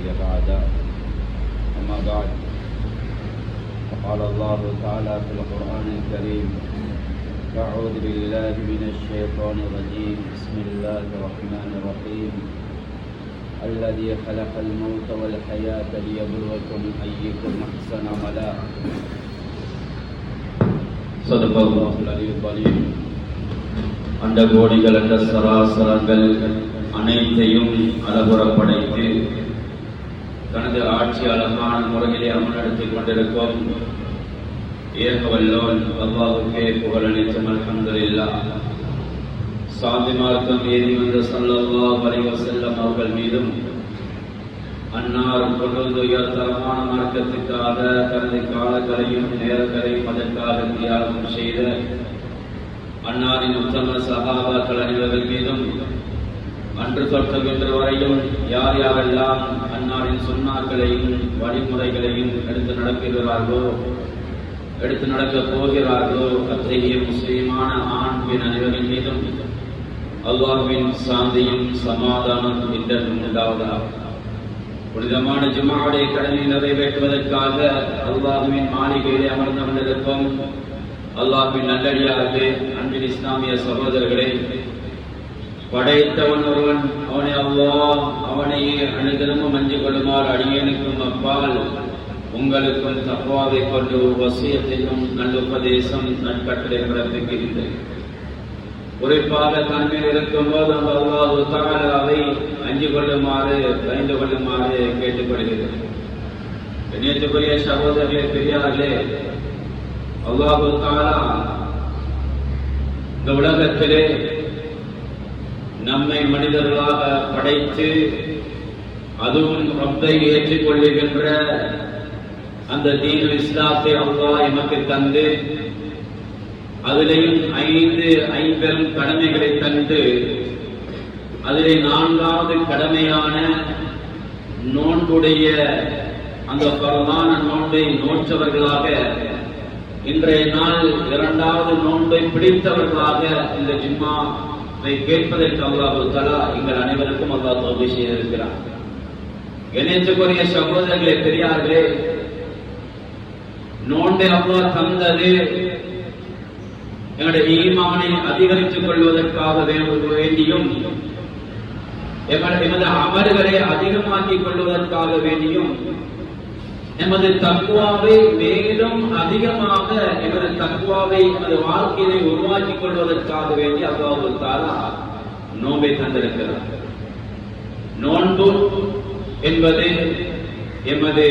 هادي بعد. أما بعد فقال الله تعالى في القرآن الكريم: أعوذ بالله من الشيطان الرجيم. بسم الله الرحمن الرحيم. الذي خلق الموت والحياة ليبلوكم أيكم أحسن عملا. صدق الله العلي العظيم. அண்டகோடிகள் அண்ட சராசரங்கள் அனைத்தையும் அழகுற படைத்து தனது ஆட்சி அழகான முறையிலே அமல்நடத்திக் கொண்டிருக்கும் ஏகவல்லோன் அல்லாஹ்வுக்கே புகழ் அனைத்தும் அல்ஹம்துலில்லாஹ். சாந்தி மார்க்கம் ஏறி வந்த ஸல்லல்லாஹு அலைஹி வஸல்லம் அவர்கள் மீதும் அன்னார் கொண்டு உயர்தரமான மார்க்கத்துக்காக தனது காலங்களையும் நேரங்களையும் அதற்காக தியாகம் செய்த அன்னாரின் உத்தம சஹாபாக்கள் அனைவர்கள் மீதும் அன்று தொட்டு இன்று வரையும் யார் யாரெல்லாம் அன்னாரின் சுன்னாக்களையும் வழிமுறைகளையும் எடுத்து நடக்கிறார்களோ, எடுத்து நடக்கப் போகிறார்களோ, அத்தகைய முஸ்லிமான ஆண் பெண் அனைவரின் மீதும் அல்லாஹ்வின் சாந்தியும் சமாதானம் என்றும் உண்டாவதாக. புனிதமான ஜும்ஆவுடைய கடனை நிறைவேற்றுவதற்காக அல்லாஹ்வின் மாளிகையிலே அமர்ந்து கொண்டிருக்கும் அல்லாஹ்வின் நல்லடியார்களே, அன்பின் இஸ்லாமிய சகோதரர்களே, படைத்தவன் ஒருவன், அவனை அல்லாஹ் அவனையே அனுதினமும் அஞ்சிக் கொள்ளுமாறு அடியேனுக்கும் அப்பால் உங்களுக்கும் தக்வாவை கொண்டு வசியத்தையும் நல்லுபதேசம் நற்கட்டளை பிறப்பிக்கின்றேன். குறிப்பாக தன்மையில் இருக்கும் போது அல்லாஹ் தஆலாவை அஞ்சிக் கொள்ளுமாறு பயந்து கொள்ளுமாறு கேட்டுக்கொள்கிறேன். கண்ணியத்துக்குரிய சகோதரர்களே, பெரியார்களே, அல்லாஹ் தஆலா இந்த உலகத்திலே நம்மை மனிதர்களாக படைத்து அதுவும் ரப்பை ஏற்றுக்கொள்ளுகின்ற அந்த தீனுல் இஸ்லாத்தை அல்லாஹ் எமக்கு தந்து அதிலேயும் ஐம்பெரும் கடமைகளை தந்து அதிலே 4வது கடமையான நோன்புடைய அந்த பரமான நோன்பை நோற்றவர்களாக இன்றைய நாள் 2வது நோன்பை பிடித்தவர்களாக இந்த ஜும்மாவை கேட்பதற்கு அல்லாஹ் தஆலா எங்கள் அனைவருக்கும் அல்லாஹ் தௌஃபீக் செய்திருக்கிறார். கண்ணியத்துக்குரிய சகோதரர்களே, பெரியார்களே, நோன்பை அல்லாஹ் தந்தது எங்களுடைய ஈமானை அதிகரித்துக் கொள்வதற்காக வேண்டியும் எமது அமல்களை அதிகமாக்கிக் கொள்வதற்காக வேண்டியும் எமது தக்வாவை மேலும் அதிகமாக எமது தக்வாவை எமது வாழ்க்கையை உருவாக்கிக் கொள்வதற்காக வேண்டி அல்லாஹ் தஆலா நோன்பை தந்திருக்கிறார். நோன்பு என்பது எமது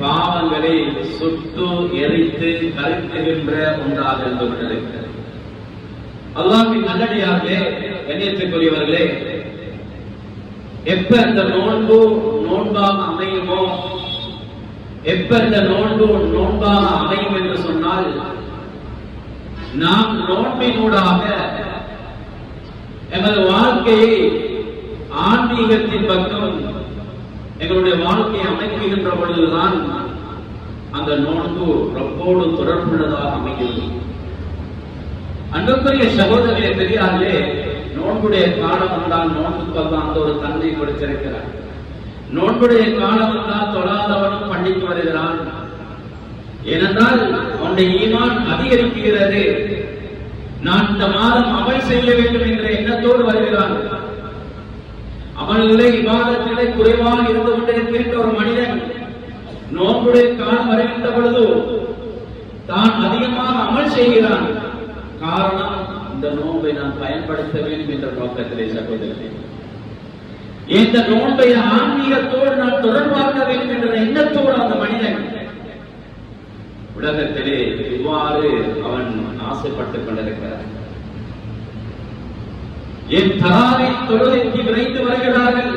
பாவங்களை சுட்டு எரித்து கரைத்துகின்ற ஒன்றாக இருந்து கொண்டிருக்கிறது. அல்லாஹ்வின் நல்லடியார்களே, கண்ணியத்துக்குரியவர்களே, எப்ப இந்த நோன்பு நோன்பாக அமையுமோ, எப்ப இந்த நோன்பு நோன்பாக அமையும் என்று சொன்னால், நாம் நோன்பினூடாக எமது வாழ்க்கையை ஆன்மீகத்தின் பக்கம் எங்களுடைய வாழ்க்கையை அமைக்கின்ற பொழுதுதான் அந்த நோன்பு ரப்போடு தொடர்புள்ளதாக அமைகிறது. அன்புக்குரிய சகோதரர்களே, பெரியார்களே, நோன்புடைய காலம் வந்தால் நோன்புக்கு அந்த ஒரு தந்தை கொடுத்திருக்கிறார். நோன்புடைய காலம் வந்தால் தொழாதவனும் பண்டித்து வருகிறான். ஏனென்றால் அவனுடைய ஈமான் அதிகரிக்கிறது. நான் இந்த மாதம் அமல் செய்ய வேண்டும் என்ற எண்ணத்தோடு வருகிறான். அமல்களை இபாதத்திலே குறைவாக இருந்து கொண்டிருக்கின்ற ஒரு மனிதன் நோன்புடைய காலம் வருகின்ற பொழுது தான் அதிகமாக அமல் செய்கிறான். காரணம், இந்த நோன்பை நான் பயன்படுத்த வேண்டும் என்ற நோக்கத்திலே. சகோதரர்களே, இந்த நோன்பை ஆன்மீகத்தோடு நான் தொடர்பாக்க வேண்டும் என்ற எண்ணத்தோடு அந்த மனிதன் உலகத்திலே இவ்வாறு அவன் ஆசைப்பட்டுக் கொண்டிருக்கிறார். என் தராவை தொழுகைக்கு விரைந்து வருகிறார்கள்.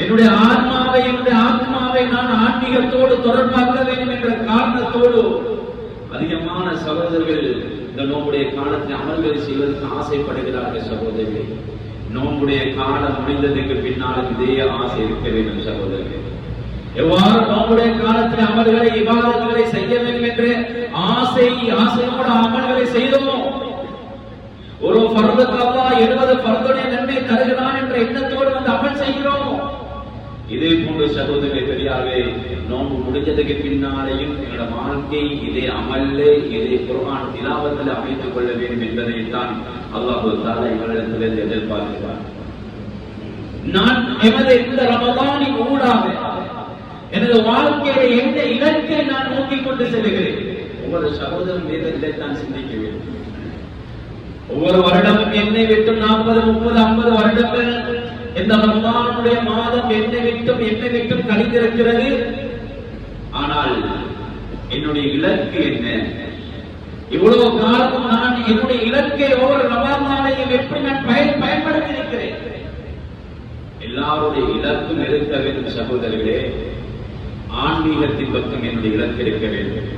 என்னுடைய ஆன்மாவை, என்னுடைய ஆத்மாவை நான் ஆன்மீகத்தோடு தொடர்பாக்க வேண்டும் என்ற காரணத்தோடு அதிகமான சகோதரர்கள் இந்த நோம்புடைய காலத்தில் அமல்களை செய்வதற்கு ஆசைப்படுகிறார்கள். சகோதரர்களே, நோம்புடைய காலம் முடிந்ததுக்கு பின்னால் இதே ஆசை இருக்க வேண்டும். சகோதரர்களே, எவ்வாறு நோம்புடைய காலத்தில் அமல்களை இபாதத்துகளை செய்ய வேண்டும் என்று ஆசையோடு அமல்களை செய்தோமோ, ஒரு ஃபர்துக்கு அல்லாஹ் 70 ஃபர்துடைய நன்மை தருகிறான் என்ற எண்ணத்தோடு வந்து அமல் செய்கிறோம். இதே போன்ற சகோதரரை பெரியாவே நோன்பு முடிஞ்சதுக்கு பின்னாலேயும் என்னோட வாழ்க்கை இதே அமல்ல இதே குர்ஆன் திலாவத்தில் அமைத்துக் கொள்ள வேண்டும் என்பதைத்தான் அல்லாஹ் தஆலா எங்களிடத்திலிருந்து எதிர்பார்க்கிறார். நான் எமது இந்த ரமதானின் ஊடாக எனது வாழ்க்கையை எந்த இலக்கை நான் நோக்கிக் கொண்டு செல்கிறேன். ஒவ்வொரு சகோதரன் வேதத்தை தான் சிந்திக்க வேண்டும். ஒவ்வொரு வருடமும் என்னை விட்டு 40, 30, 50 வருடங்கள் இந்த ரமதானுடைய மாதம் என்னை விட்டும் கழிந்திருக்கிறது. ஆனால் என்னுடைய இலக்கு என்ன? இவ்வளவு காலமும் நான் என்னுடைய இலக்கை ஒவ்வொரு ரமதானையும் எப்படி நான் பயன்படுத்தி இருக்கிறேன். எல்லாருடைய இலக்கும் இருக்க வேண்டும் சகோதரர்களே. ஆன்மீகத்தின் பக்கம் என்னுடைய இலக்கு இருக்க வேண்டும்.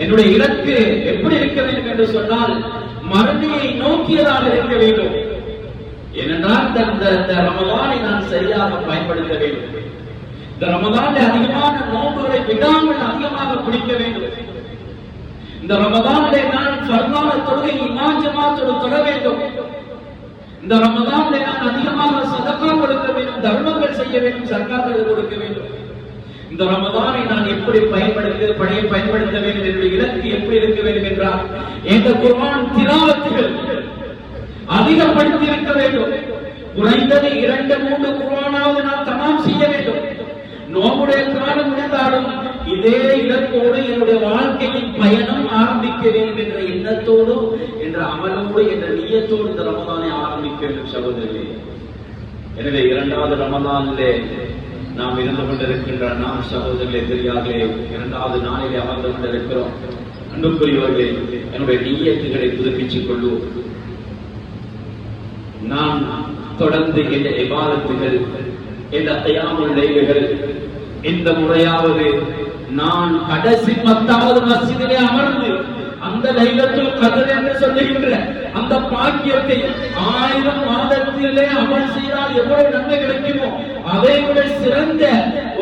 என்னுடைய இலக்கு எப்படி இருக்க வேண்டும் என்று சொன்னால் மறுமையை நோக்கியதாக இருக்க வேண்டும். ஏனென்றால் இந்த ரமதானை நான் சரியாக பயன்படுத்த வேண்டும். இந்த ரமதானில் அதிகமான நோன்புகளை விடாமல் அதிகமாக பிடிக்க வேண்டும். இந்த ரமதானிலே நான் ஃபர்தான தொழுகை இமாம் ஜமாத்தோடு தொழ வேண்டும். இந்த ரமதானிலே நான் அதிகமாக சதகா கொடுக்க வேண்டும், தர்மங்கள் செய்ய வேண்டும், ஜகாத் கொடுக்க வேண்டும். இந்த ரமதானை நான் எப்படி பயன்படுத்த வேண்டும், என்னுடைய இலக்கு எப்படி இருக்க வேண்டும் என்றால் இந்த குர்ஆன் திலாவத்துகள் அதிகப்படுத்தி இருக்க வேண்டும். குறைந்தது 2-3 குர்ஆனாவது நான் தமாம் செய்ய வேண்டும். நோம்புடைய காலம் முடிந்தாலும் இதே இலக்கோடு என்னுடைய வாழ்க்கையின் பயணம் ஆரம்பிக்க வேண்டும் என்ற எண்ணத்தோடு, என்ற அமலோடு, என்ற நியத்தோடு இந்த ரமதானை ஆரம்பிக்க வேண்டும் சகோதரர்களே. எனவே 2வது ரமதானிலே நாம் இருந்து கொண்டிருக்கின்ற நாம் சகோதரர்களே பெரியார்களே 2வது நாளிலே அமர்ந்து கொண்டிருக்கிறோம். அன்புக்குரியவர்களே, என்னுடைய நியத்துகளை புதுப்பிச்சுக் கொள்வோம். நான் தொடர்ந்து இந்த இபாதத்துகள், இந்த கியாமுல் லைல்கள், இந்த முறையாவது நான் கடைசி 10வது மஸ்ஜிதிலே அமர்ந்து அந்த லைலத்துல் கத்ர் என்று சொல்லுகின்ற அந்த பாக்கியத்தை 1000 மாதத்திலே அமல் செய்தால் எவ்வளவு நன்மை கிடைக்குமோ அதை விட சிறந்த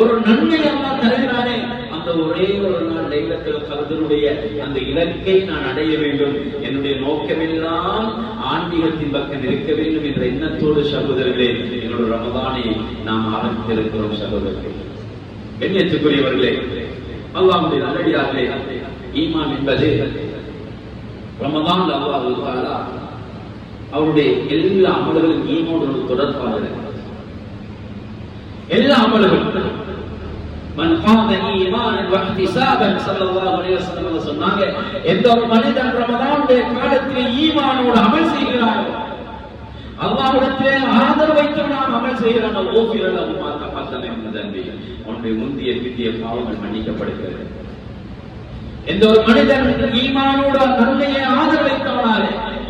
ஒரு நன்மை அல்லாஹ் தருகிறானே. அந்த ஒரே ஒரு நாள் லைலத்துல் கத்ருடைய அந்த இலக்கை நான் அடைய வேண்டும். என்னுடைய நோக்கமெல்லாம் ஆன்மீகத்தின் பக்கம் இருக்க வேண்டும் என்ற எண்ணத்தோடு சகோதரர்களே என்னுடைய ரமதானை நாம் ஆரம்பித்திருக்கிறோம். சகோதரர்களே, கண்ணியத்துக்குரியவர்களே, அல்லாஹ்வுடைய நல்லடியார்களே, ஈமான் என்பது ரமதான் அல்லாஹ் தஆலா அவருடைய எல்லா அமல்களும் ஈமானோடு தொடர்பானது. எல்லா அமல்களும் மன் காத ஈமானன் வஹ்திசாபன் ஸல்லல்லாஹு அலைஹி வஸல்லம் சொன்னாங்க, எந்த ஒரு மனிதன் ரமதானுடைய காலத்தில் ஈமானோடு அமல் செய்கிறானோ, அல்லாஹ்விடத்திலே ஆதரவு வைத்தவனாக அமல் செய்கிறானோ, ஓஃபிரலஹு மா தகத்தம மின் தன்பி, அவனுடைய முந்திய பிந்திய பாவங்கள் மன்னிக்கப்படுகிறது. எந்த ஒரு மனிதன் ஈமானோடு நன்மையை ஆதரவைத்தவனாக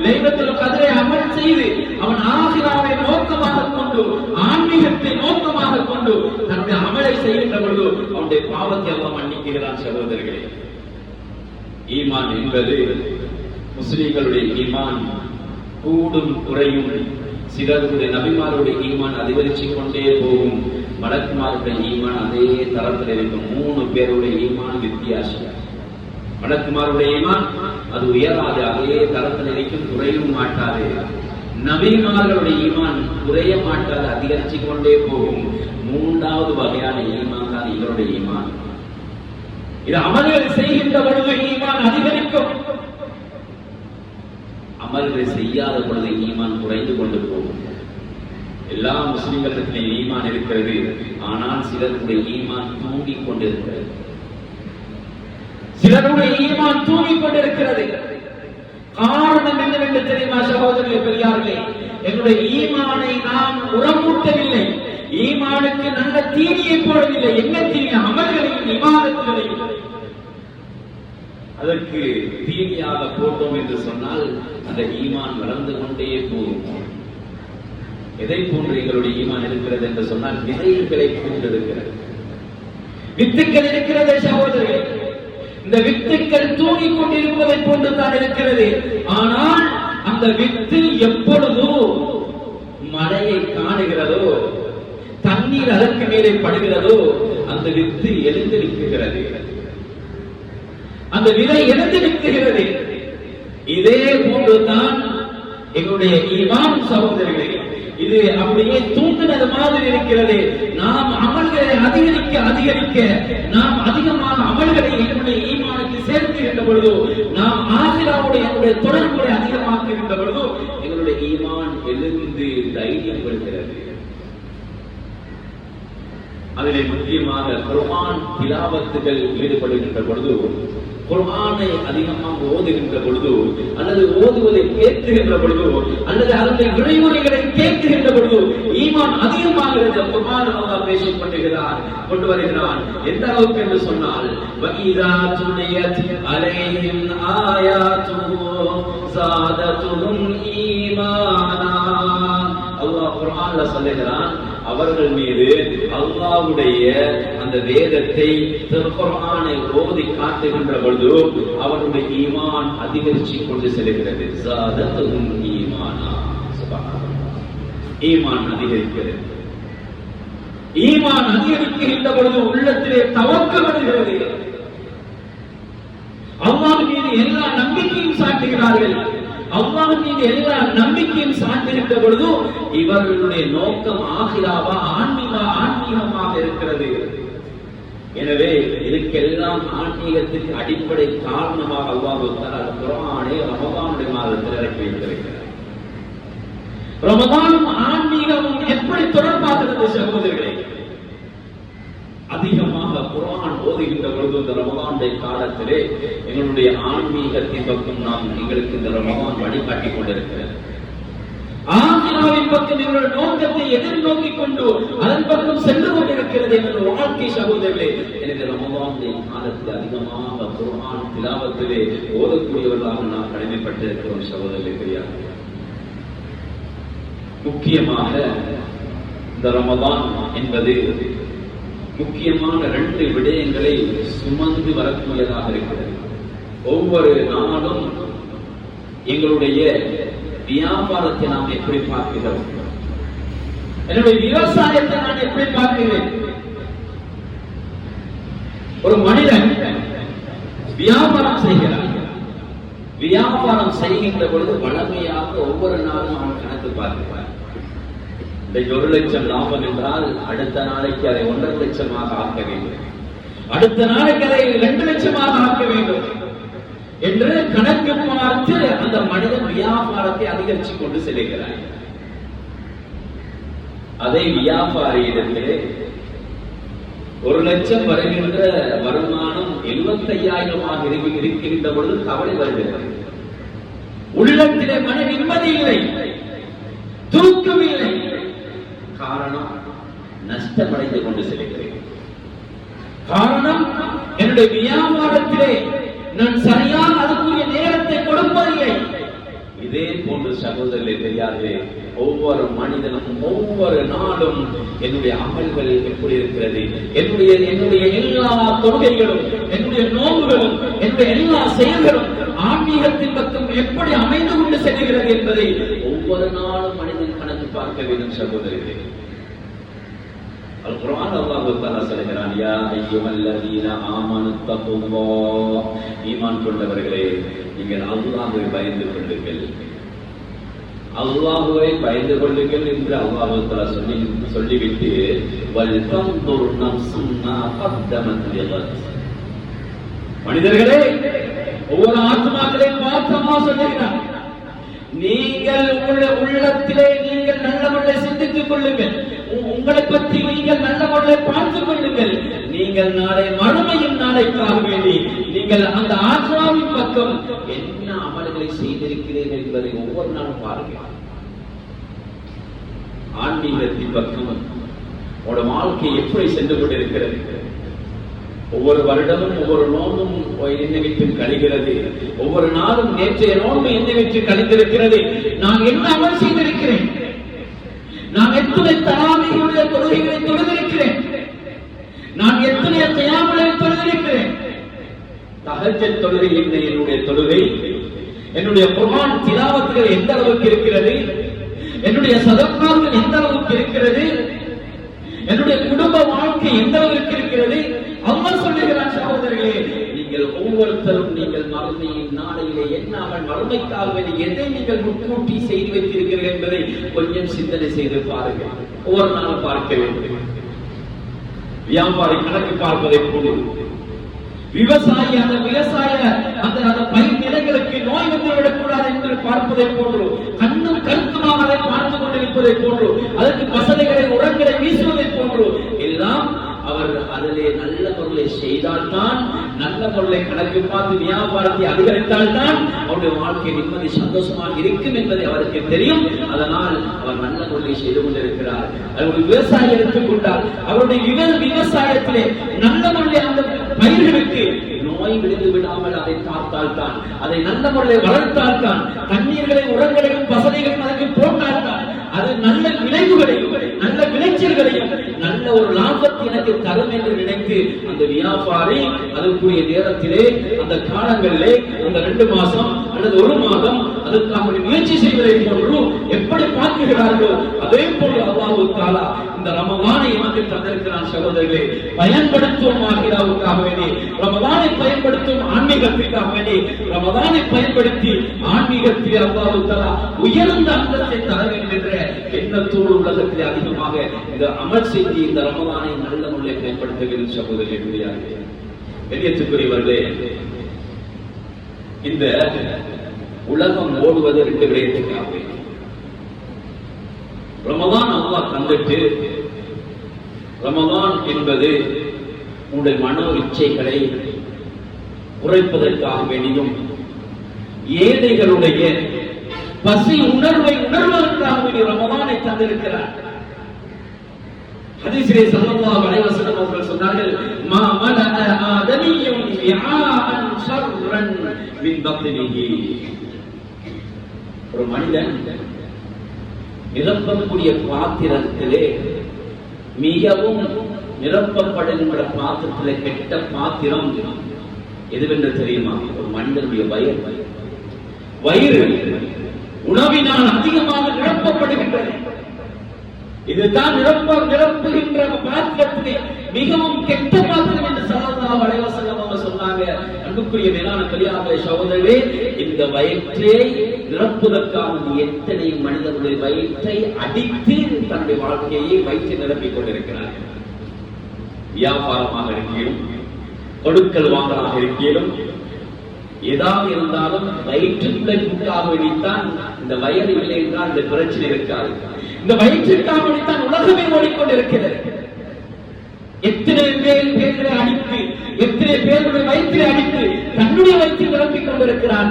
லைலத்துல் கத்ரை அமல் செய்து அவன் ஆகிராவை நோக்கமாக கொண்டு, ஆன்மீகத்தை நோக்கமாக கொண்டு தன்னுடைய அமலை செய்கின்ற பொழுது அவனுடைய பாவத்தை அல்லாஹ் மன்னிக்கிறான். சகோதரர்களே, ஈமான் என்பது முஸ்லிம்களுடைய ஈமான் கூடும் குறையும். சிலருடைய நபிமாருடைய ஈமான் அதிகரித்துக் கொண்டே போகும். மலக்குமாருடைய ஈமான் அதே தரத்தில் இருக்கும். 3 பேருடைய ஈமான் வித்தியாசம். மலக்குமாருடைய ஈமான் அது உயராது, அதே தரத்தில் இருக்கும், குறையும் மாட்டாது. நபிமார்களுடைய ஈமான் குறைய மாட்டாது, அதிகரித்துக் கொண்டே போகும். 3வது வகையான ஈமான் தான் இவருடைய ஈமான். இது அமல்கள் செய்கின்ற பொழுது ஈமான் அதிகரிக்கும், அமல்கள் செய்யாத பொழுது ஈமான் குறைந்து கொண்டு போகும். எல்லா முஸ்லிம்களுக்கு ஈமான் இருக்கிறது, ஆனால் சிலருடைய ஈமான் தூங்கிக் கொண்டிருக்கிறது. சிலருடைய ஈமான் தூங்கிக் கொண்டிருக்கிறது. காரணம் என்னவென்று தெரியுமா சகோதரர்களே பெரியார்களே? என்னுடைய ஈமானை நாம் உரமூட்டவில்லை, ஈமானுக்கு நல்ல தீனியை போடவில்லை. என்ன தீனி? அமல்களையும் இபாதத்துகளையும். அதற்கு தீனியாக போட்டோம் என்று சொன்னால் அந்த ஈமான் வளர்ந்து கொண்டே போகும். எதை போன்று எங்களுடைய ஈமான் இருக்கிறது என்று சொன்னால் விதைகளை போன்று இருக்கிறது, வித்துக்கள் இருக்கிறது சகோதரர்களே. இந்த வித்துக்கள் தூங்கிக் கொண்டிருப்பதை போன்றுதான் இருக்கிறது. ஆனால் அந்த வித்து எப்பொழுதோ மழையை காணுகிறதோ, தண்ணீர் அதற்கு மேலே படுகிறதோ, அந்த வித்து எழுந்து நிற்கிறது, அந்த விதை எழுந்து நிற்கிறது. இதே போன்றுதான் எங்களுடைய ஈமான் சகோதரர்களே. இது அப்படியே தூங்குனது மாதிரி இருக்கிறது. நாம் அமல்களை அதிகரிக்க அதிகரிக்க நாம் அதிகமான அமல்களை என்னுடைய ஈமானுக்கு சேர்க்கின்ற பொழுது, நாம் ஆகிராவுடைய என்னுடைய தொடர்புகளை அதிகமாக்குகின்ற பொழுது எங்களுடைய ஈமான் எழுந்து தைரியம் பெறுகிறது. அதிலே முக்கியமாக குர்ஆன் திலாவத்துகள் ஈடுபடுகின்ற பொழுது, குர்ஆனை அதிகமாக ஓதுகின்ற பொழுது, அல்லது ஓதுவதை கேட்கின்ற பொழுது, அல்லது அதனுடைய விளைவுரைகளை கேட்கின்ற பொழுது ஈமான் அதிகமாகிறது. குர்ஆன் அல்லாஹ் பேசிக் கொண்டு வருகிறான். எந்த அளவுக்கு என்று சொன்னால், வஇதா துலியத் அலைஹிம் ஆயாத்துஹு ஸாதத்துஹும் ஈமானா. அல்லாஹ் குர்ஆன்ல சொல்லுகிறான், அவர்கள் மீது அல்லாஹ்வுடைய அந்த வேதத்தை குர்ஆனை ஓதி காட்டுகின்ற பொழுது அவருடைய ஈமான் அதிகரித்து கொண்டு செல்கிறது. ஸாதத்துஹும் ஈமானா. சுப்ஹானல்லாஹ். ஈமான் அதிகரிக்கிறது. ஈமான் அதிகரிக்கின்ற பொழுது உள்ளத்திலே தவக்கல் வருகிறது. அல்லாஹ் மீது எல்லா நம்பிக்கையும் சாட்டுகிறார்கள். அல்லாஹ் மீது எல்லா நம்பிக்கையும் சாட்டுகின்ற பொழுது இவர்களுடைய நோக்கம் ஆகிராவா ஆன்மீகமாக இருக்கிறது. எனவே இதுக்கெல்லாம் ஆன்மீகத்திற்கு அடிப்படை காரணமாக அல்லாஹ் தஆலா குர்ஆனை ரமதானுடைய மாதத்தில் இறக்கி வைத்திருக்கிறார். ரமதானும் ஆன்மீகமும் எப்படி தொடர்பாகிறது சகோதரர்களே? அதிகமாக குர்ஆன் ஓதுகின்ற பொழுது இந்த ரமதானுடைய காலத்திலே எங்களுடைய ஆன்மீகத்தின் பக்கம் எங்களுக்கு இந்த ரமதான் வழிகாட்டிக் கொண்டிருக்கிறது. ஆகிராவின் பக்கம் எங்களுடைய நோக்கத்தை எதிர்நோக்கிக் கொண்டு அதன் பக்கம் சென்று கொண்டிருக்கிறது எங்களுடைய வாழ்க்கை சகோதரர்களே. எனவே ரமதானுடைய காலத்தில் அதிகமாக குர்ஆன் திலாவத்திலே ஓதக்கூடியவர்களாக நாம் கடமைப்பட்டிருக்கிறோம் சகோதரர்களே. தெரியாது, முக்கியமாக இந்த ரமதான் என்பது முக்கியமான 2 விடயங்களை சுமந்து வரக்கூடியதாக இருக்கிறது. ஒவ்வொரு நாளும் எங்களுடைய வியாபாரத்தை நாம் எப்படி பார்க்கிறோம், என்னுடைய விவசாயத்தை நான் எப்படி பார்க்கிறேன். ஒரு மனிதன் வியாபாரம் செய்கிறார். வியாபாரம் செய்கின்ற பொழுது வளமையாக ஒவ்வொரு நாளும் அவன் கணக்கு பார்க்கிறார். 1 லட்சம் லாபம் என்றால் அடுத்த நாளைக்கு அதை 1.5 லட்சமாக ஆக்க வேண்டும், அடுத்த நாளைக்கு அதை 2 லட்சமாக ஆக்க வேண்டும் என்று கணக்கு பார்த்து அந்த மனிதன் வியாபாரத்தை அதிகரித்துக் கொண்டு செல்கிறார். அதை வியாபாரியிடத்திலே 1 லட்சம் வருகின்ற வருமானம் 75,000 இருக்கின்ற பொழுது கவலை வருகிறது. உள்ளத்திலே மன நிம்மதி இல்லை, தூக்கம் இல்லை. காரணம், நஷ்டமடைந்து கொண்டு செல்கிறேன். காரணம், என்னுடைய வியாபாரத்திலே நான் சரியாக அதுக்குரிய நேரத்தை கொடுப்பதில்லை. இதே போன்று சகோதரர்களே தெரியாது, ஒவ்வொரு மனிதனும் ஒவ்வொரு நாளும் என்னுடைய அமல்கள் எப்படி இருக்கிறது, என்னுடைய எல்லா தொழுகைகளும், என்னுடைய நோன்புகளும், என்னுடைய எல்லா செயல்களும் ஆன்மீகத்தின் பக்கம் எப்படி அமைந்து கொண்டு செல்கிறது என்பதை ஒவ்வொரு நாளும் மனிதன் கணக்கு பார்க்க வேண்டும் சகோதரர்களே. அல்-குர்ஆன் அல்லாஹ் தஆலா சொல்கிறான், யா அய்யுஹல்லதீன ஆமனு தக்குல்லாஹ், ஈமான் கொண்டவர்களே நீங்கள் அல்லாஹ்வை பயந்து கொள்ளுங்கள், அல்லாஹ்வை பயந்து கொள்ளுங்கள் என்று அல்லாஹ் தஆலா சொல்லிவிட்டு வல் தன்துர் நஃப்சும் மா கத்தமத் லிகத், மனிதர்களே ஒவ்வொரு ஆத்மாக்களையும் பார்த்தமா சொல்லுகிறார், நீங்கள் உள்ளத்திலே நீங்கள் நல்லவர்களை சிந்தித்துக் கொள்ளுங்கள், உங்களை பற்றி நீங்கள் நல்லவர்களை பார்த்துக் கொள்ளுங்கள். நீங்கள் நாளை மறுமையின் நாளைக்காக வேண்டி நீங்கள் அந்த ஆத்மாவின் பக்கம் என்ன அமல்களை செய்திருக்கிறீர்கள் என்பதை ஒவ்வொரு நாளும் பாருங்கள். ஆன்மீகத்தின் பக்கம் உங்களோட வாழ்க்கை எப்படி சென்று கொண்டிருக்கிறது? ஒவ்வொரு வருடமும் ஒவ்வொரு நோன்பும் என்னை விட்டு கழிகிறது, ஒவ்வொரு நாளும் நேற்றைய நோன்பு என்னை விட்டு கழிந்திருக்கிறது. நான் என்ன அமல் செய்திருக்கிறேன்? நான் எத்தனை தராவிகளுடைய தொழுகைகளை தொழுதிருக்கிறேன்? நான் எத்தனை தயாமலை தொழுதிருக்கிறேன்? தஹஜ்ஜத் தொழுகை என்ன என்னுடைய தொழுகை? என்னுடைய குர்ஆன் திலாவத்துகள் எந்த அளவுக்கு இருக்கிறது? என்னுடைய சதக்காக்கள் எந்த அளவுக்கு இருக்கிறது? என்னுடைய குடும்ப வாழ்க்கை எந்த அளவுக்கு எங்களுக்கு இருக்கிறது. அல்லாஹ் சொல்லுகிறான், சகோதரர்களே, நீங்கள் ஒவ்வொருத்தரும் நீங்கள் மறுமையின் நாளையிலே எண்ணாமல் மறுமைக்காக எதை நீங்கள் முன்கூட்டி செய்து வைத்திருக்கிறீர்கள் என்பதை கொஞ்சம் சிந்தனை செய்து பாருங்கள். ஒவ்வொரு நாளும் பார்க்க வேண்டும். வியாபாரி கணக்கு பார்ப்பதை போல விவசாயி அந்த பயிர் நிலங்களுக்கு நோய் வந்துவிடக் கூடாது என்று பார்ப்பதை போன்று கண்ணும் கருத்துமாக அதை பார்த்து கொண்டிருப்பதை போன்று அதற்கு பசலைகளை உரங்களை வீசுவதை போன்று எல்லாம் அவர் அதிலே நல்ல பொருளை செய்தால்தான், நல்ல பொருளை கணக்கு பார்த்து வியாபாரத்தை அதிகரித்தால்தான் அவருடைய வாழ்க்கை நிம்மதி சந்தோஷமாக இருக்கும் என்பதை அவருக்கு தெரியும். அதனால் அவர் நல்ல பொருளை செய்து கொண்டிருக்கிறார். அவருடைய விவசாயி எடுத்துக்கொண்டார், அவருடைய விவசாயத்திலே நல்ல முறையை அந்த பயிர்களுக்கு நோய் விழுந்து விடாமல் அதை பார்த்தால்தான், அதை நல்ல முறையை வளர்த்தால்தான், தண்ணீர்களை உரங்களையும் பசலைகளையும் அதற்கு போட்டால்தான் அது நல்ல விளைவுகளையும் நல்ல விளைச்சல்களையும் நல்ல ஒரு லாபத்தை எனக்கு தரும் என்று நினைத்து அந்த வியாபாரி அதற்குரிய நேரத்திலே அந்த காலங்களிலே அந்த 2 மாசம் அல்லது 1 மாதம் அதற்காக முயற்சி செய்வதை போன்று எப்படி பார்க்கிறார்களோ அதே போன்று அல்லாஹ் தஆலா இந்த ரமலானை நமக்கு தந்திருக்கிறான். சகோதரர்களே, பயன்படுத்தும் ஆகிராவுக்காக வேண்டி, ரமலானை பயன்படுத்தும் ஆன்மீகத்திற்காக வேண்டி, ரமலானை பயன்படுத்தி ஆன்மீகத்தில் அல்லாஹ் தஆலா உயர்ந்த அந்தஸ்தை தர வேண்டும் என்ற எண்ணத்தோடு உலகத்திலே அதிகமாக இந்த அமல் செஞ்சு இந்த ரமலானை நல்ல முறையில் பயன்படுத்துகிற சகோதரர்களே, கண்ணியத்துக்குரியவர்களே, இந்த உலகம் ஓடுவது 2 விடயத்துக்காக. ரமலான் அல்லாஹ் தந்துட்டு, ரமலான் என்பது உங்களுடைய மனோ இச்சைகளை குறைப்பதற்காக வேண்டியும் ஏழைகளுடைய பசி உணர்வை உணர்வதற்காக வேண்டிய ரமலானை தந்திருக்கிறார். ஹதீஸிலே ஸல்லல்லாஹு அலைஹி வஸல்லம் அவர்கள் சொன்னார்கள், மா மலஅ ஆதமியும் விஆஅன் ஷர்ரன் மின் பத்னிஹி. ஒரு மனிதன் நிரப்பக்கூடிய பாத்திரத்திலே மிகவும் நிரப்பப்படுகின்ற பாத்திரத்திலே கெட்ட பாத்திரம் எதுவென்று தெரியுமா? ஒரு மனிதனுடைய வயிறு உணவினால் அதிகமாக நிரப்பப்படுகின்றது. இதுதான் நிரப்புகின்ற பாத்திரத்திலே மிகவும் கெட்ட பாத்திரம் என்று ஸல்லல்லாஹு அலைஹி வஸல்லம் அவங்க சொன்னாங்க. அன்புக்குரிய மேலான பெரியார்களே, சகோதரர்களே, இந்த வயிற்றை நிரப்புவதற்காக எத்தனை மனிதனுடைய வயிற்றை அடித்து தன்னுடைய வாழ்க்கையை வயிற்றை நிரப்பிக் கொண்டிருக்கிறார்கள். வியாபாரமாக இருக்கையிலும், கொடுக்கல் வாங்கலாக இருக்கையிலும், ஏதாவது இருந்தாலும் வயிற்றுக்குள்ளே கூட்டாக வேண்டித்தான். இந்த வயது இல்லை என்றால் இந்த பிரச்சனை இருக்காது. இந்த வயிற்றுக்காக வேண்டித்தான் உலகமே ஓடிக்கொண்டிருக்கிறது. எத்தனை பேர்களை அடித்து, எத்தனை பேருடைய வயிற்றை அடித்து தன்னுடைய வயிற்றை நிரப்பிக் கொண்டிருக்கிறான்.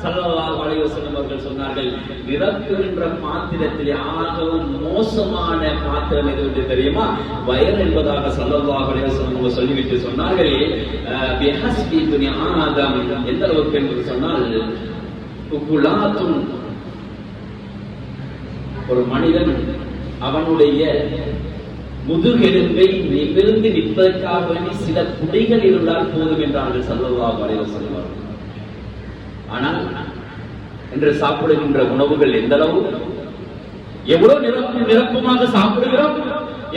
ஸல்லல்லாஹு அலைஹி வஸல்லம் அவர்கள் சொன்னார்கள், நிரப்புகின்ற பாத்திரத்திலே ஆகவும் மோசமான பாத்திரம் எது என்று தெரியுமா? வயர் என்பதாக ஸல்லல்லாஹு அலைஹி வஸல்லம் சொல்லிவிட்டு சொன்னார்கள், பிஹஸ்பி துன்யா ஆதம், எந்த அளவுக்கு என்று சொன்னால், உகுலாத்துன், ஒரு மனிதன் அவனுடைய முதுகெலும்பை நிமிர்ந்து நிற்பதற்காக வேண்டி சில குடைகள் இருந்தால் போதும் என்றார்கள் ஸல்லல்லாஹு அலைஹி வஸல்லம். ஆனால் இன்று சாப்பிடுகின்ற உணவுகள் எந்த அளவு, எவ்வளவு நிரப்பமாக சாப்பிடுகிறோம்,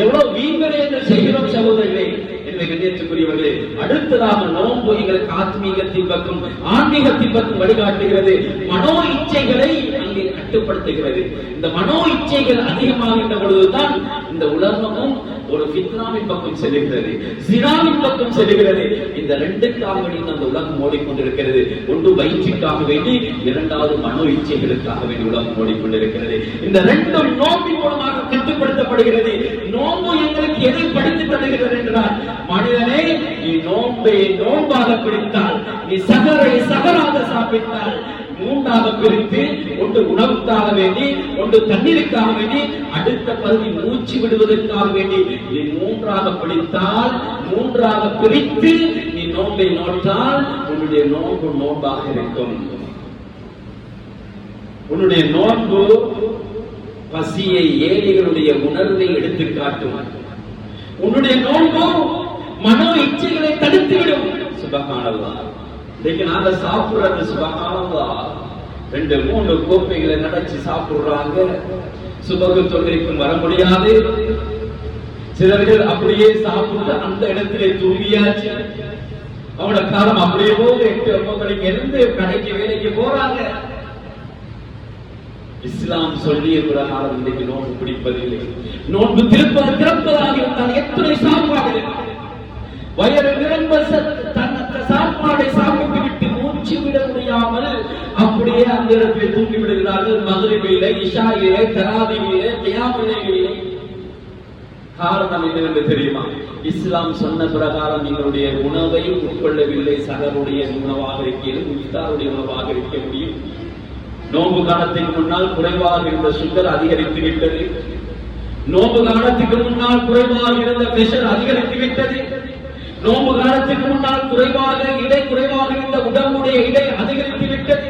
எவ்வளவு வீண்களை என்று செய்கிறோம் சகோதரர்களே. எனவே கண்ணியத்துக்குரியவர்களே, அடுத்ததாக நோன்பு எங்களுக்கு ஆத்மீகத்தின் பக்கம், ஆன்மீகத்தின் பக்கம் வழிகாட்டுகிறது. மனோ இச்சைகளை அங்கே கட்டுப்படுத்துகிறது. இந்த மனோ இச்சைகள் அதிகமாகின்ற பொழுதுதான் இந்த உலகமும் ஒரு ஃபித்னாவின் பக்கம் செல்கிறது, ஸினாவின் பக்கம் செல்கிறது. இந்த 2க்காக வேண்டி அந்த உலகம் ஓடிக்கொண்டிருக்கிறது. ஒன்று வயிற்றுக்காக வேண்டி, 2வது மனோ இச்சைகளுக்காக வேண்டி உலகம் ஓடிக்கொண்டிருக்கிறது. இந்த 2ம் நோம்பின் மூலமாக கட்டுப்படுத்தப்படுகிறது. நோன்பு எங்களுக்கு எதை படித்து தருகிறது என்றால், மனிதனே, நீ நோன்பை நோன்பாக பிடித்தால், நீ சகரை சகராக சாப்பிட்டால், 3ஆக பிரித்து, ஒன்று உணவுக்காக வேண்டி, ஒன்று தண்ணீருக்காக வேண்டி, அடுத்த பகுதி மூச்சு விடுவதற்காக வேண்டி நீ 3ஆக பிடித்தால், 3ஆக பிரித்து நீ நோன்பை நோற்றால், உன்னுடைய நோன்பு நோன்பாக இருக்கும். உன்னுடைய நோன்பு பசியை, ஏழைகளுடைய உணர்வை எடுத்து காட்டும். உன்னுடைய நோன்பு மனோ இச்சைகளை தடுத்துவிடும். சுபஹானல்லாஹ். இன்னைக்கு நாங்க சாப்பிடுறது சுபஹானல்லாஹ், 2-3 கோப்பைகளை நடச்சி சாப்பிடுறாங்க. சுபகு தொழுகைக்கும் வர முடியாது. சிலர்கள் அப்படியே சாப்பிட்டு அந்த இடத்திலே தூங்கியாச்சு. அவங்களோட காலம் அப்படியே போக 8-9 மணிக்கு இருந்து கடைக்கு வேலைக்கு போறாங்க. இஸ்லாம் சொல்லிய பிரகாரம் இன்றைக்கு நோன்பு பிடிப்பதில்லை. நோன்பு திறப்பதாக இருந்தால் எத்தனை சாப்பாடு வயது நிரம்ப சாப்பாடை சாப்பிட்டு விட்டு மூச்சு விட முடியாமல் அப்படியே அந்த இடத்தில் தூங்கி விடுகிறார்கள். மகரிபிலே, இஷாயிலே, தராவியிலே, கியாமிலே. காரணம் என்னவென்று தெரியுமா? இஸ்லாம் சொன்ன பிரகாரம் நீங்களுடைய உணவை உட்கொள்ளவில்லை. சகருடைய உணவாக இருக்கிறது, இஃப்தாருடைய உணவாக இருக்க முடியும். நோன்பு காலத்துக்கு முன்னால் குறைவாக இருந்த சுகர் அதிகரித்து விட்டது. நோன்பு காலத்துக்கு முன்னால் குறைவாக இருந்த பிரஷர் அதிகரித்து விட்டது. நோன்பு காலத்துக்கு முன்னால் குறைவாக இருந்த உடம்புடைய இடை அதிகரித்து விட்டது.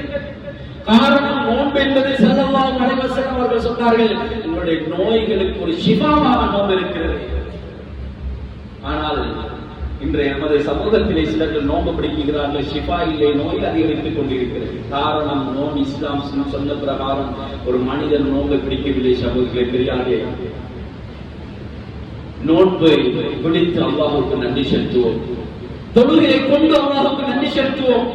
காரணம் நோன்பு என்பது ஸல்லல்லாஹு அலைஹி வஸல்லம் அவர்கள் சொன்னார்கள், உங்களுடைய நோய்களுக்கு ஒரு ஷிஃபாவாக நோன்பு இருக்கிறது. ஆனால் இன்றைய நமது சமூகத்திலே சிலர்கள் நோன்பு பிடிக்கிறார்கள், ஷிஃபா இல்லை, நோய் அதிகரித்துக் கொண்டிருக்கிறது. காரணம் நோன்பு இஸ்லாம் சொன்ன பிரகாரம் ஒரு மனிதன் நோன்பை பிடிக்கவில்லை. சமூகத்திலே பெரியாரே, நோன்பை பிடித்து அல்லாஹ்வுக்கு நன்றி செலுத்துவோம். தொழுகையை கொண்டு அல்லாஹ்வுக்கு நன்றி செலுத்துவோம்.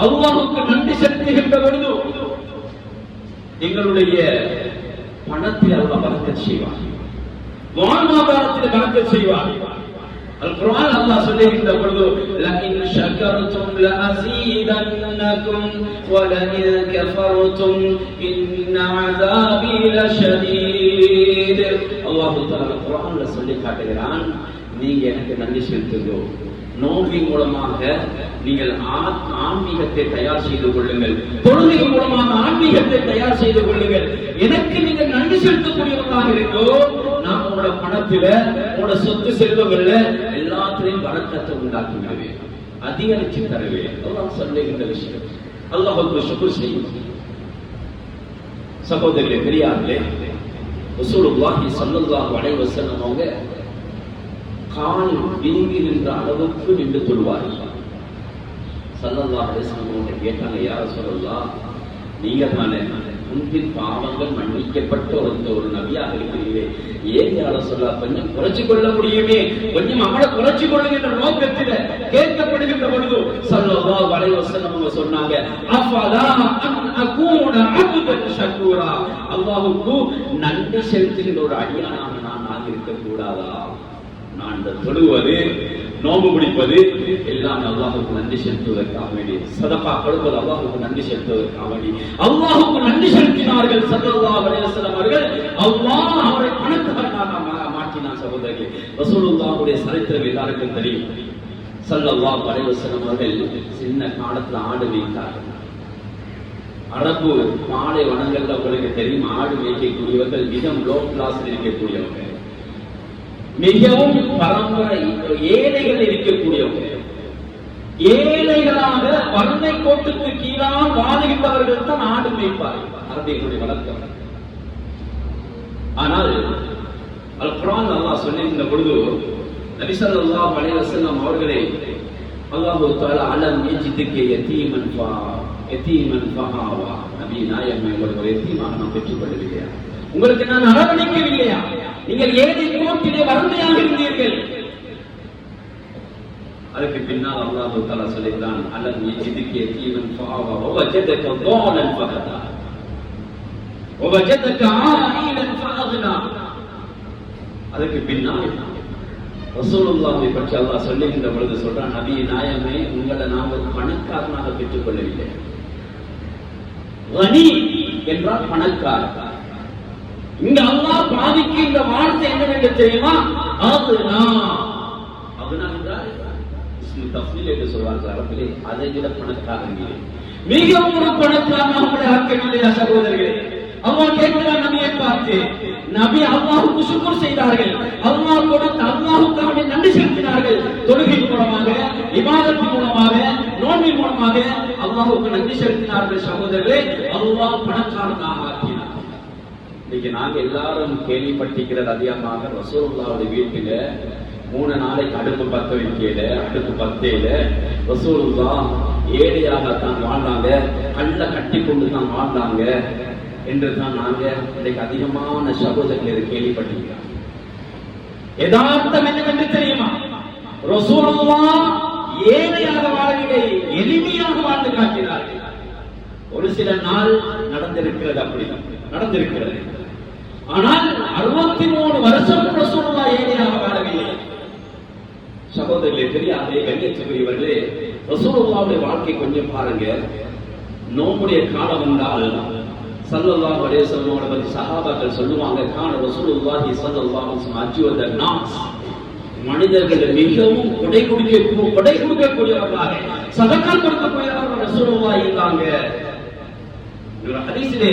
அல்லாஹ்வுக்கு நன்றி செலுத்துகின்ற பொழுது எங்களுடைய பணத்தில் அல்லாஹ் பரக்கத் செய்வார், வாழ்வாதாரத்தில் பரக்கத் செய்வார். அல்-குர்ஆன் அல்லாஹ் சொல்லுகின்ற பொழுது லஇன் ஷக்கர்தும் லஅஸீதன்னகும் வலஇன் கஃபர்தும் இன்ன அஸாபி லஷதீத். அல்லாஹ் தஆலா குர்ஆன்ல சொல்லி காட்டுகிறான், நீங்க எனக்கு நன்றி செலுத்துங்க. நோன்பின் மூலமாக நீங்கள் ஆன்மீகத்தை தயார் செய்து கொள்ளுங்கள். தொழுகை மூலமாக ஆன்மீகத்தை தயார் செய்து கொள்ளுங்கள். எனக்கு நீங்கள் நன்றி செலுத்தக்கூடியவர்களாக இருக்கோ, நான் உங்களோட பணத்தில, உங்களோட சொத்து செல்வங்கள்ல எல்லாத்திலையும் பரக்கத்தை உண்டாக்கி விடுவேன், அதிகரிச்சு தருவேன். அல்லாஹ் சொல்லுகின்ற விஷயம். அல்லாஹ்வுக்கு ஷுக்ர் செய்யும். சகோதரர்களே, பெரியார்களே, ரசூலுல்லாஹி ஸல்லல்லாஹு அலைஹி வஸல்லம் அவங்க கால் வீங்கி நின்ற அளவுக்கு நின்று தொழுவார்கள். ஸல்லல்லாஹு அலைஹி வஸல்லம் கேட்டாங்க, யா ரசூலல்லாஹ், நீங்க தானே முன்பின் பாவங்கள் மன்னிக்கப்பட்ட ஒரு நபியாக இருக்கிறீர்களே, ஏன் யா ரசூலல்லாஹ் கொஞ்சம் குறைச்சு கொள்ள முடியுமே, கொஞ்சம் அவளை குறைச்சு கொள்ளுகின்ற நோக்கத்தில் கேட்கப்படுகின்ற பொழுது ஸல்லல்லாஹு அலைஹி வஸல்லம் அவங்க சொன்னாங்க, அஃபலா அன் அகூன அப்தன் ஷக்கூரா, அல்லாஹ்வுக்கு நன்றி செலுத்துகின்ற ஒரு அடியானாக நான் ஆகியிருக்க கூடாதா? நான் தொழுவது, நோன்பு பிடிப்பது எல்லாம் அல்லாஹ்வுக்கு நன்றி செலுத்துவதற்காக வேண்டி, சதகா கொடுப்பது அல்லாஹ்வுக்கு நன்றி செலுத்துவதற்காக வேண்டி. அல்லாஹ்வுக்கு நன்றி செலுத்தினார்கள் ஸல்லல்லாஹு அலைஹி வஸல்லம் அவர்கள். அல்லாஹ் அவரை பணக்காரனாக மாற்றினார். சகோதரர்களே, ரசூலுல்லாஹ்வுடைய சரித்திரம் எல்லாருக்கும் தெரியும். ஸல்லல்லாஹு அலைஹி வஸல்லம் அவர்கள் சின்ன காலத்துல ஆடு மேய்த்தார்கள். அரபு மாலை வனங்கள்ல உங்களுக்கு தெரியும், ஆடு மேய்க்கக்கூடியவர்கள் மிகவும் லோ கிளாஸில் இருக்கக்கூடியவங்க, மிகவும் பரம்பரை ஏழைகள் இருக்கக்கூடியவங்க, ஏழைகளாக வறுமை கோட்டுக்கு கீழாக வாழுகின்றவர்கள் தான் ஆடு மேய்ப்பார்கள். அரபியர்களுடைய வழக்கம். ஆனால் அல்-குர்ஆன் அல்லாஹ் சொல்லுகின்ற பொழுது நபி ஸல்லல்லாஹு அலைஹி வஸல்லம் அவர்களை அல்லாஹ் தஆலா அலம் யஜிதுக யதீமன் ஃபஹாவா, நபி நாயகமே, உங்களுக்கு ஒரு யதீமாக நான் பெற்றுக்கொள்ளவில்லையா, உங்களுக்கு நான் அரவணைக்கவில்லையா, நீங்கள் ஏழை கோட்டிலே வறுமையாக இருந்தீர்கள். அதுக்கு பின்னால் அல்லாஹ் தஆலா சொல்லுகிறான், அலம் யஜிதுக யதீமன் ஃபஹாவா வவஜதக ضالًا فهدى ووجدك عائلا فأغنى. அதுக்கு பின்னால் ரசூலுல்லாஹை பற்றி அல்லாஹ் சொல்லுகின்ற பொழுது சொல்றான், நபி நாயகமே, உங்களை நாம் ஒரு பணக்காரனாக பெற்றுக் கொள்ளவில்லை. கனி என்றால் பணக்காரர். இங்க அல்லாஹ் பாதிக்கின்ற வார்த்தை என்னவென்று தெரியுமா? அக்னா. அக்னா என்றால் இஸ்மு தஃஸீல் என்று சொல்வார்கள் அரபிலே, அதை விட பணக்காரங்க. மிகவும் ஒரு பணக்காரனாக உங்களை ஆக்கவில்லையா சகோதரர்களே? அல்லாஹ் கேட்கிறார் நபியை பார்த்து. நபி அல்லாஹ்வுக்கு ஷுக்ர் செய்தார்கள். அல்லாஹ் கொடுத்த அல்லாஹ்வுக்கு நன்றி செலுத்தினார்கள். தொழுகை மூலமாக, இபாதத்தின் மூலமாக, நோன்பின் மூலமாக அல்லாஹ்வுக்கு நன்றி செலுத்தினார்கள். சகோதரர்களே, அல்லாஹ் பணக்காரனாக ஆக்கினார். இன்னைக்கு நாங்க எல்லாரும் கேள்விப்பட்டிருக்கிறது அதிகமாக, ரசூலுல்லாஹ்வுடைய வீட்டில 3 நாளைக்கு அடுப்பு பத்த வைக்கல, அடுப்பு பத்தையில ரசூலுல்லாஹ் ஏழையாக தான் வாழ்ந்தாங்க, கல்ல கட்டி கொண்டு தான் வாழ்ந்தாங்க. என்றுதான் நாங்க இன்றைக்கு அதிகமான சகோதரர்கள் இதை கேள்விப்பட்டிருக்கிறோம். யதார்த்தம் என்னவென்று தெரியுமா? ரசூலுல்லாஹ் ஏழையாக வாழவில்லை, எளிமையாக வாழ்ந்து காட்டினார்கள். ஒரு சில நாள் நடந்திருக்கிறது, அப்படி நடந்திருக்கிறது. ஆனால் 63 வருஷம் ரசூலுல்லாஹ் ஏழையாக வாழவில்லை. சகோதரர்களே, பெரியார்களே, கண்ணியத்துக்குரியவர்களே, ரசூலுல்லாஹ்வுடைய வாழ்க்கை கொஞ்சம் பாருங்க. நோம்புடைய காலம் வந்தால் ஸல்லல்லாஹு அலைஹி வஸல்லம் பத்தி சஹாபாக்கள் சொல்லுவாங்க, கான ரசூலுல்லாஹி ஸல்லல்லாஹு அலைஹி வஸல்லம் அஜ்வத நாஸ், மனிதர்கள் மிகவும் கொடை கொடுக்கக்கூடியவர்களாக, சதகா கொடுக்கக்கூடியவர்கள் ரசூலுல்லாஹ் இருந்தாங்க. ஒரு ஹதீஸிலே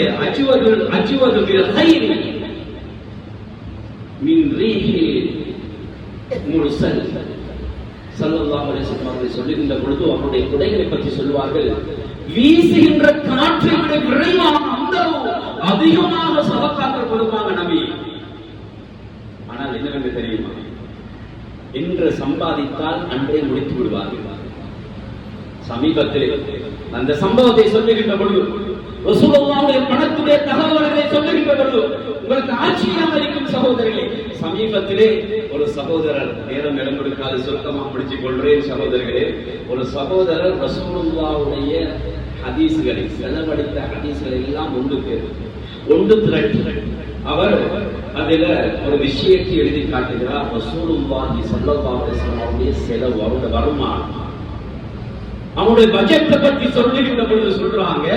அஜ்வது பில் கைரி மின் ரீஹி முர்சல் ஸல்லல்லாஹு அலைஹி வஸல்லம் அவர்கள் சொல்லுகின்ற பொழுது அவருடைய கொடைகளை பற்றி சொல்வார்கள், வீசுகின்ற காற்றை விட விரைவாக அந்த அதிகமாக சதகாக்கள் கொடுப்பாங்க நபி. ஆனால் என்னவென்று தெரியுமா? இன்று சம்பாதித்தால் அன்றே முடித்து விடுவார்கள். சமீபத்தில் அந்த சம்பவத்தை சொல்லுகின்ற பொழுது, ரசூலுல்லாஹ்வுடைய பணத்துடைய தகவல்களை சொல்லுகின்ற பொழுது உங்களுக்கு ஆச்சரியமாக இருக்கும் சகோதரர்களே. சமீபத்திலே ஒரு சகோதரர், நேரம் இடம் கொடுக்காது சுருக்கமா முடிச்சு கொள்றேன் சகோதரர்களே, ஒரு சகோதரர் ரசூலுல்லாஹ்வுடைய ஹதீஸ்களை, செலவழித்த ஹதீஸ்களை எல்லாம் ஒன்று திரட்டி அவர் அதில ஒரு விஷயத்தை எழுதி காட்டுகிறார். ரசூலுல்லாஹி ஸல்லல்லாஹு அலைஹி வஸல்லம் செலவு, அவருடைய வருமானம், அவருடைய பட்ஜெட்டை பற்றி சொல்லுகின்ற பொழுது சொல்றாங்க,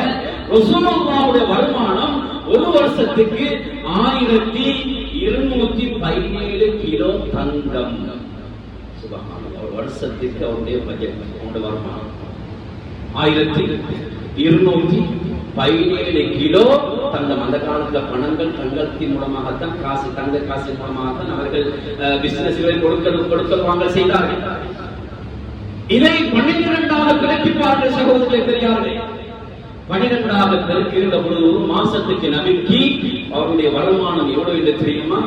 ரசூலுல்லாஹ்வுடைய வருமானம் ஒரு வருஷத்துக்கு 1217 கிலோ தங்கம். சுப்ஹானல்லாஹ், ஒரு வருஷத்துக்கு அவருடைய பட்ஜெட், அவருடைய வருமானம் 1217 கிலோ தங்கம். அந்த காலத்துல பணங்கள் தங்கத்தின் மூலமாகத்தான், காசு தங்க காசு மூலமாகத்தான் அவர்கள் பிசினஸ்களை கொடுக்கல் வாங்கல் செய்தார்கள். இதை 12ஆக பிறப்பிப்பார்கள் சகோதரர்களே, பெரியார்களே. 12ஆக பிறக்கின்ற பொழுது ஒரு மாசத்துக்கு நபிக்கு அவருடைய வருமானம் எவ்வளவு என்று தெரியுமா?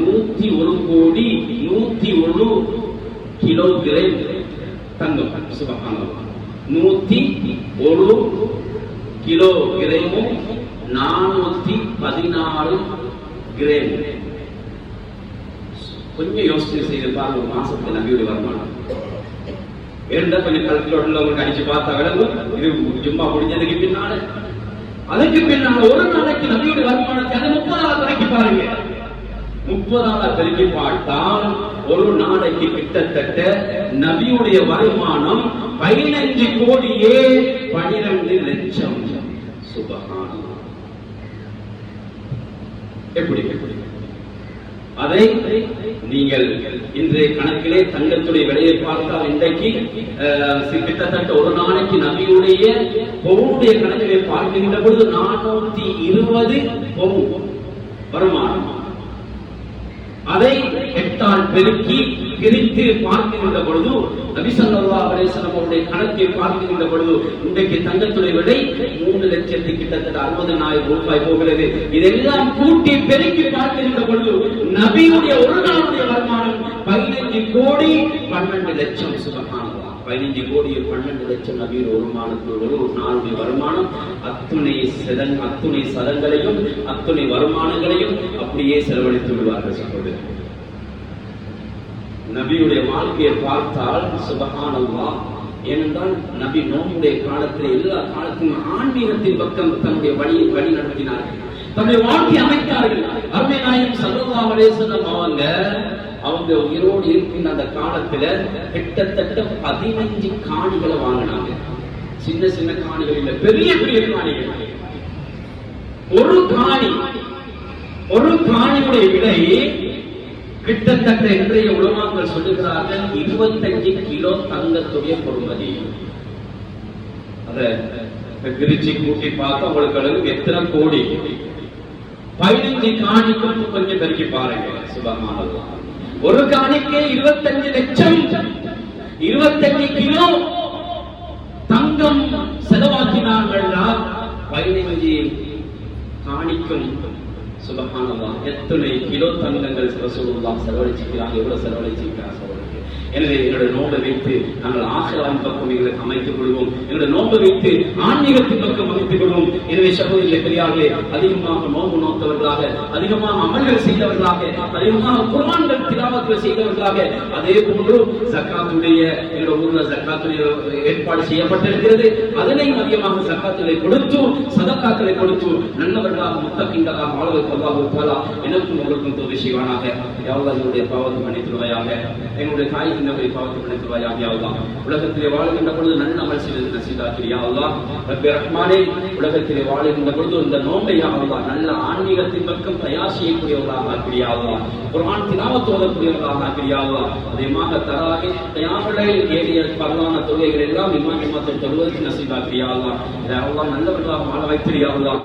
101 கோடி 101 கிலோகிராம் தங்கம். சுப்ஹானல்லாஹ், 101 கிலோகிராமும் 416 கிராம். கொஞ்சம் யோசனை செய்து பாருங்க, ஒரு மாசத்துக்கு நபியுடைய வருமானம். இரண்டா கொஞ்சம் கல்குலேட்டர்ல உங்களுக்கு அடிச்சு பார்த்தா விளங்கும். இது ஜும்மா முடிஞ்சதுக்கு பின்னால, அதுக்கு பின்னால ஒரு நாளைக்கு நபியுடைய வருமானத்தை 30ஆக பெருக்கி பாருங்க. 30ஆக பெருக்கி பார்த்தால் ஒரு நாளைக்கு கிட்டத்தட்ட நபியுடைய வருமானம் 15 கோடியே 12 லட்சம். சுப்ஹானல்லாஹ், எப்படி அதை நீங்கள் இன்றைய கணக்கிலே தங்கத்துடைய விலையை பார்த்தால் இன்றைக்கு கிட்டத்தட்ட ஒரு நாளைக்கு நபியுடைய பொருளுடைய கணக்கிலே பார்க்கின்ற பொழுது 420 பொருள் வருமானம். அதை 8ஆல் பெருக்கி பிரித்து பார்க்கின்ற பொழுது நபி ஸல்லல்லாஹு அலைஹி வஸல்லம் அவருடைய கணக்கை பார்க்கின்ற பொழுது இன்றைக்கு தங்கத்துடைய விலை 3 லட்சத்து கிட்டத்தட்ட 60,000 ரூபாய் போகிறது. இதெல்லாம் கூட்டி பெருக்கி பார்க்கின்ற பொழுது நபியுடைய ஒரு நாளுடைய வருமானம் 15 கோடி 12 லட்சம். சுப்ஹானல்லாஹ், 15 கோடி 12 லட்சம் நபியுடைய ஒரு நாளுடைய வருமானம். அத்துணை சதங்களையும் அத்துணை வருமானங்களையும் அப்படியே செலவழித்து விடுவார்கள் சகோதரர். நபியுடைய வாழ்க்கையை பார்த்தால் சுப்ஹானல்லாஹ், ஏனென்றால் நபி நோம்புடைய காலத்தில் எல்லா காலத்திலும் ஆன்மீகத்தின் பக்கம் தன்னுடைய வழி நடத்தினார்கள், தன்னுடைய வாழ்க்கையை அமைத்தார்கள். அருமை நாயகம் ஸல்லல்லாஹு அலைஹி வஸல்லம் அவங்க உயிரோடு இருக்கின்ற அந்த காலத்துல கிட்டத்தட்ட 15 காணிகளை வாங்கினாங்க. சின்ன சின்ன காணிகள் இல்ல, பெரிய பெரிய காணிகள். ஒரு காணியுடைய விலை கிட்டத்தட்ட இன்றைய உலமாக்கள் சொல்லுகிறார்கள் 25 கிலோ தங்கத்துடைய பொறுமதி. அத பிரிச்சு கூட்டி பார்த்தா உங்களுக்கு எத்தனை கோடி? 15 காணிக்கும் கொஞ்சம் பெருக்கி பாருங்க. சுப்ஹானல்லாஹ், ஒரு காணிக்கு 25 லட்சம், 25 கிலோ தங்கம் செலவாக்கினார்களா 15 காணிக்கும். சுப்ஹானல்லாஹ், எத்தனை கிலோ தங்கங்கள் ரசூலுல்லாஹ் செலவழிச்சிருக்கிறாங்க, எவ்வளவு செலவழிச்சிருக்கிறாங்க. எனவே எங்களுடைய நோன்பை வைத்து நாங்கள் ஆசிராவின் பக்கம் எங்களுக்கு அமைத்துக் கொள்வோம். எங்களுடைய நோன்பை வைத்து ஆன்மீகத்தின் பக்கம் அமைத்துக் கொள்வோம். எனவே சகோதரிகளே பெரியார்களே, அதிகமாக நோன்பு நோத்தவர்களாக, அதிகமாக அமல்கள் செய்தவர்களாக, அதிகமாக குர்ஆன்கள் திலாவத்துகள் செய்தவர்களாக, அதே போன்று ஜக்காத்துடைய எங்களுடைய ஊர்ல ஜக்காத்துடைய ஏற்பாடு செய்யப்பட்டிருக்கிறது. அதனையும் அதிகமாக ஜக்காத்துகளை கொடுத்து சதக்காக்களை கொடுத்து நல்லவர்களாக முத்தகீன்களாக வாழ வைத்து அல்லாஹ் தஆலா எனக்கும் உங்களுக்கும் தௌஃபீக் செய்வானாக. யா அல்லாஹ் என்னுடைய பாவத்தை மன்னித்துருவாயாக, என்னுடைய தாய் தந்தையை பாவத்தை மன்னித்துருவாயாக. யா அல்லாஹ் உலகத்திலே வாழ்கின்ற பொழுது நல்ல அமல் செய்வது நசீபாக்கிறியா யா அல்லாஹ். ரப்பி ரஹ்மானே, உலகத்திலே வாழ்கின்ற பொழுது இந்த நோன்பை யா அல்லாஹ் நல்ல ஆன்மீகத்தின் பக்கம் தயார் செய்யக்கூடியவர்களாக ஆக்கிறியா அல்லாஹ். குர்ஆன் திலாவத் ஓதக்கூடியவர்களாக ஆக்கிறியா அல்லாஹ். அதேமாக தராகி தயாமுலைல் ஏறிய பரவான தொழுகைகள் எல்லாம் இமாம் இமாத்தை தொழுவதற்கு நசீபாக்கிறியா அல்லாஹ். யா அல்லாஹ் நல்லவர்களாக வாழ வைத்திரியா அல்லாஹ்.